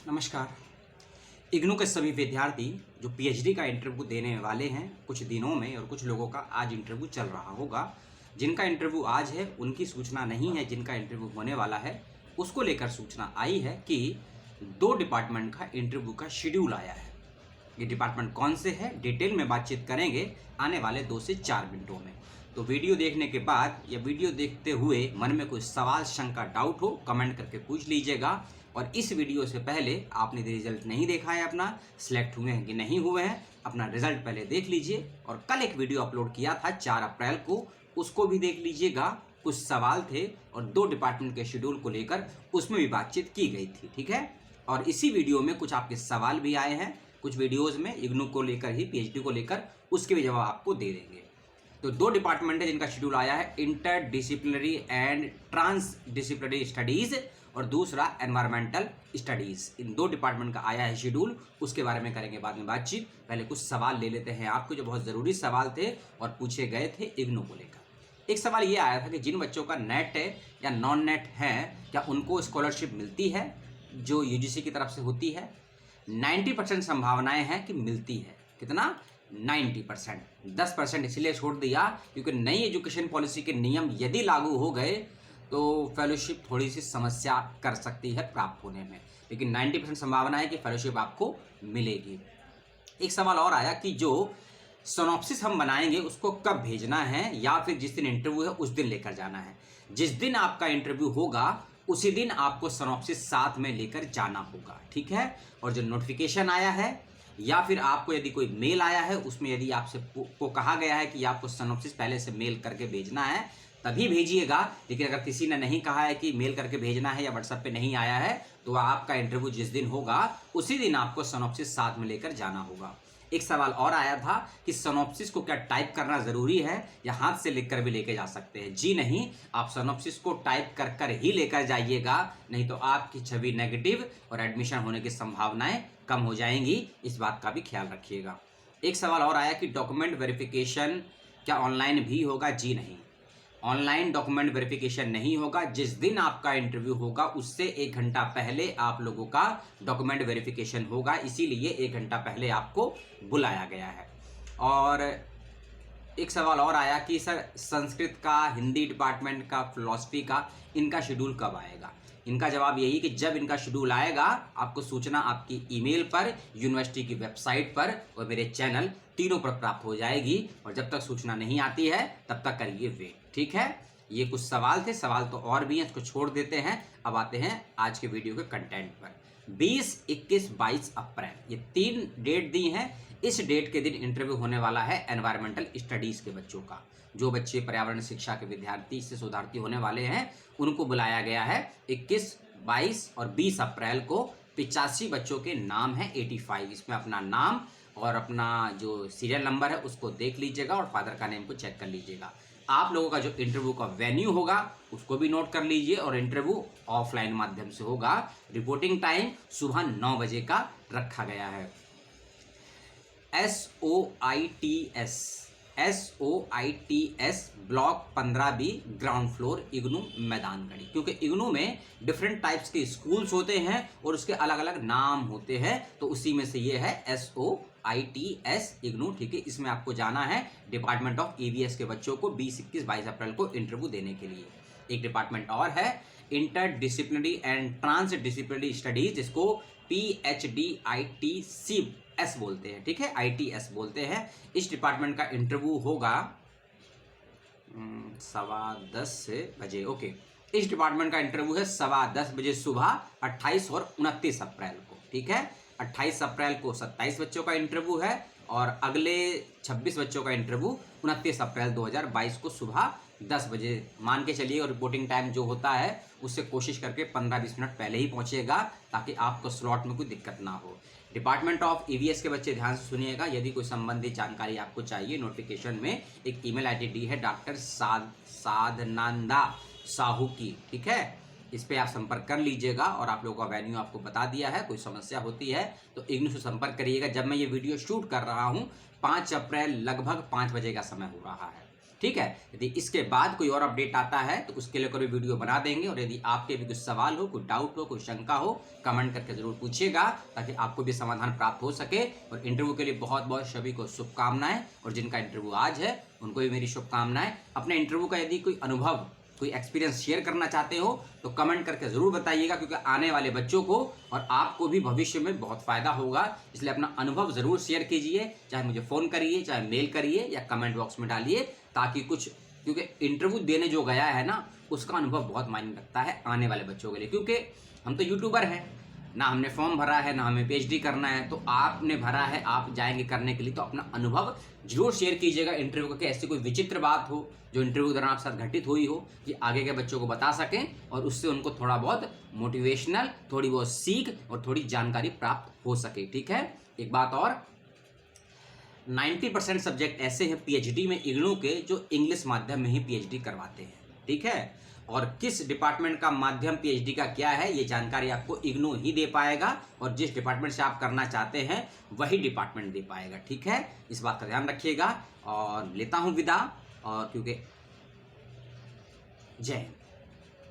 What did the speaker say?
नमस्कार। इग्नू के सभी विद्यार्थी जो पीएचडी का इंटरव्यू देने वाले हैं कुछ दिनों में, और कुछ लोगों का आज इंटरव्यू चल रहा होगा। जिनका इंटरव्यू आज है उनकी सूचना नहीं है, जिनका इंटरव्यू होने वाला है उसको लेकर सूचना आई है कि 2 डिपार्टमेंट का इंटरव्यू का शेड्यूल आया है। ये डिपार्टमेंट कौन से है डिटेल में बातचीत करेंगे आने वाले 2 से 4 मिनटों में। तो वीडियो देखने के बाद या वीडियो देखते हुए मन में कोई सवाल, शंका, डाउट हो कमेंट करके पूछ लीजिएगा। और इस वीडियो से पहले आपने रिजल्ट नहीं देखा है, अपना सिलेक्ट हुए हैं कि नहीं हुए हैं, अपना रिजल्ट पहले देख लीजिए। और कल एक वीडियो अपलोड किया था 4 अप्रैल को, उसको भी देख लीजिएगा। कुछ सवाल थे और 2 डिपार्टमेंट के शेड्यूल को लेकर उसमें भी बातचीत की गई थी, ठीक है। और इसी वीडियो में कुछ आपके सवाल भी आए हैं, कुछ वीडियोज़ में इग्नू को लेकर ही, पीएचडी को लेकर, उसके भी जवाब आपको दे देंगे। तो 2 डिपार्टमेंट है जिनका शेड्यूल आया है, interdisciplinary and transdisciplinary studies और दूसरा एनवायरमेंटल स्टडीज़। इन 2 डिपार्टमेंट का आया है शेड्यूल, उसके बारे में करेंगे बाद में बातचीत। पहले कुछ सवाल ले लेते हैं आपको, जो बहुत ज़रूरी सवाल थे और पूछे गए थे इग्नू को लेकर। एक सवाल ये आया था कि जिन बच्चों का नेट है या नॉन नेट है, क्या उनको स्कॉलरशिप मिलती है जो यूजीसी की तरफ से होती है। 90% संभावनाएं हैं कि मिलती है। कितना? 90%। 10% इसलिए छोड़ दिया क्योंकि नई एजुकेशन पॉलिसी के नियम यदि लागू हो गए तो फेलोशिप थोड़ी सी समस्या कर सकती है प्राप्त होने में, लेकिन 90% संभावना है कि फेलोशिप आपको मिलेगी। एक सवाल और आया कि जो सिनॉप्सिस हम बनाएंगे उसको कब भेजना है, या फिर जिस दिन इंटरव्यू है उस दिन लेकर जाना है। जिस दिन आपका इंटरव्यू होगा उसी दिन आपको सिनॉप्सिस साथ में लेकर जाना होगा, ठीक है। और जो नोटिफिकेशन आया है या फिर आपको यदि कोई मेल आया है उसमें यदि आपसे को कहा गया है कि आपको सिनॉप्सिस पहले से मेल करके भेजना है तभी भेजिएगा। लेकिन अगर किसी ने नहीं कहा है कि मेल करके भेजना है या व्हाट्सएप पे नहीं आया है तो आपका इंटरव्यू जिस दिन होगा उसी दिन आपको सिनॉप्सिस साथ में लेकर जाना होगा। एक सवाल और आया था कि सिनॉप्सिस को क्या टाइप करना ज़रूरी है या हाथ से लिखकर भी लेके जा सकते हैं। जी नहीं, आप सिनॉप्सिस को टाइप कर कर ही लेकर जाइएगा, नहीं तो आपकी छवि नेगेटिव और एडमिशन होने की संभावनाएं कम हो जाएंगी। इस बात का भी ख्याल रखिएगा। एक सवाल और आया कि डॉक्यूमेंट वेरिफिकेशन क्या ऑनलाइन भी होगा। जी नहीं, ऑनलाइन डॉक्यूमेंट वेरिफिकेशन नहीं होगा। जिस दिन आपका इंटरव्यू होगा उससे 1 घंटा पहले आप लोगों का डॉक्यूमेंट वेरिफिकेशन होगा, इसीलिए 1 घंटा पहले आपको बुलाया गया है। और एक सवाल और आया कि सर संस्कृत का, हिंदी डिपार्टमेंट का, फिलॉसफी का, इनका शेड्यूल कब आएगा। इनका जवाब यही कि जब इनका शेड्यूल आएगा आपको सूचना आपकी ईमेल पर, यूनिवर्सिटी की वेबसाइट पर और मेरे चैनल तीनों पर प्राप्त हो जाएगी। और जब तक सूचना नहीं आती है तब तक करिए वेट, ठीक है। ये कुछ सवाल थे, सवाल तो और भी हैं, इसको छोड़ देते हैं। अब आते हैं आज के वीडियो के कंटेंट पर। 20, 21, 22 अप्रैल ये 3 डेट दी हैं। इस डेट के दिन इंटरव्यू होने वाला है एनवायरमेंटल स्टडीज़ के बच्चों का। जो बच्चे पर्यावरण शिक्षा के विद्यार्थी से शोधार्थी होने वाले हैं उनको बुलाया गया है। 21, 22 और 20 अप्रैल को 85 बच्चों के नाम है 85। इसमें अपना नाम और अपना जो सीरियल नंबर है उसको देख लीजिएगा और फादर का नेम को चेक कर लीजिएगा। आप लोगों का जो इंटरव्यू का वेन्यू होगा उसको भी नोट कर लीजिए और इंटरव्यू ऑफलाइन माध्यम से होगा। रिपोर्टिंग टाइम सुबह 9 बजे का रखा गया है। SOITS block 15B ground floor IGNOU Maidangarhi. क्योंकि इग्नू में डिफरेंट टाइप्स के स्कूल्स होते हैं और उसके अलग अलग नाम होते हैं, तो उसी में से ये है SOITS इग्नू, ठीक है। इसमें आपको जाना है डिपार्टमेंट ऑफ EVS के बच्चों को 20, 21, 22 अप्रैल को इंटरव्यू देने के लिए। एक डिपार्टमेंट और है interdisciplinary and transdisciplinary studies, जिसको PHDITCS बोलते हैं, ठीक है, ITS बोलते हैं। इस डिपार्टमेंट का इंटरव्यू होगा 10:15 बजे, ओके। इस डिपार्टमेंट का इंटरव्यू है 10:15 बजे सुबह 28 और 29 अप्रैल को, ठीक है। 28 अप्रैल को 27 बच्चों का इंटरव्यू है और अगले 26 बच्चों का इंटरव्यू 29 अप्रैल 2022 को सुबह 10 बजे मान के चलिए। और रिपोर्टिंग टाइम जो होता है उससे कोशिश करके 15-20 मिनट पहले ही पहुंचेगा ताकि आपको स्लॉट में कोई दिक्कत ना हो। डिपार्टमेंट ऑफ EVS के बच्चे ध्यान से सुनिएगा। यदि कोई संबंधित जानकारी आपको चाहिए, नोटिफिकेशन में एक ईमेल ID दी है डॉक्टर साधनांदा साहू की, ठीक है। इस पे आप संपर्क कर लीजिएगा और आप लोगों का वेन्यू आपको बता दिया है। कोई समस्या होती है तो इग्नू से संपर्क करिएगा। जब मैं ये वीडियो शूट कर रहा हूँ 5 अप्रैल लगभग 5 बजे का समय हो रहा है। ठीक है। यदि इसके बाद कोई और अपडेट आता है तो उसके लिए कोई वीडियो बना देंगे, और यदि आपके भी कुछ सवाल हो, कोई डाउट हो, कोई शंका हो, कमेंट करके जरूर पूछिएगा ताकि आपको भी समाधान प्राप्त हो सके। और इंटरव्यू के लिए बहुत बहुत सभी को शुभकामनाएं, और जिनका इंटरव्यू आज है उनको भी मेरी शुभकामनाएं। अपने इंटरव्यू का यदि कोई अनुभव, कोई एक्सपीरियंस शेयर करना चाहते हो तो कमेंट करके ज़रूर बताइएगा, क्योंकि आने वाले बच्चों को और आपको भी भविष्य में बहुत फ़ायदा होगा। इसलिए अपना अनुभव ज़रूर शेयर कीजिए, चाहे मुझे फ़ोन करिए, चाहे मेल करिए या कमेंट बॉक्स में डालिए, ताकि कुछ, क्योंकि इंटरव्यू देने जो गया है ना, उसका अनुभव बहुत मायने रखता है आने वाले बच्चों के लिए। क्योंकि हम तो यूट्यूबर हैं ना, हमने फॉर्म भरा है ना हमें पीएचडी करना है, तो आपने भरा है, आप जाएंगे करने के लिए, तो अपना अनुभव जरूर शेयर कीजिएगा इंटरव्यू का, कि ऐसी कोई विचित्र बात हो जो इंटरव्यू के दौरान आपके साथ घटित हुई हो, कि आगे के बच्चों को बता सकें और उससे उनको थोड़ा बहुत मोटिवेशनल, थोड़ी बहुत सीख और थोड़ी जानकारी प्राप्त हो सके। ठीक है। एक बात और, 90% सब्जेक्ट ऐसे हैं पीएचडी में इग्नू के जो इंग्लिश माध्यम में ही पीएचडी करवाते हैं। ठीक है। और किस डिपार्टमेंट का माध्यम पीएचडी का क्या है, ये जानकारी आपको इग्नू ही दे पाएगा, और जिस डिपार्टमेंट से आप करना चाहते हैं वही डिपार्टमेंट दे पाएगा। ठीक है। इस बात का ध्यान रखिएगा, और लेता हूं विदा, और क्योंकि जय हिंद।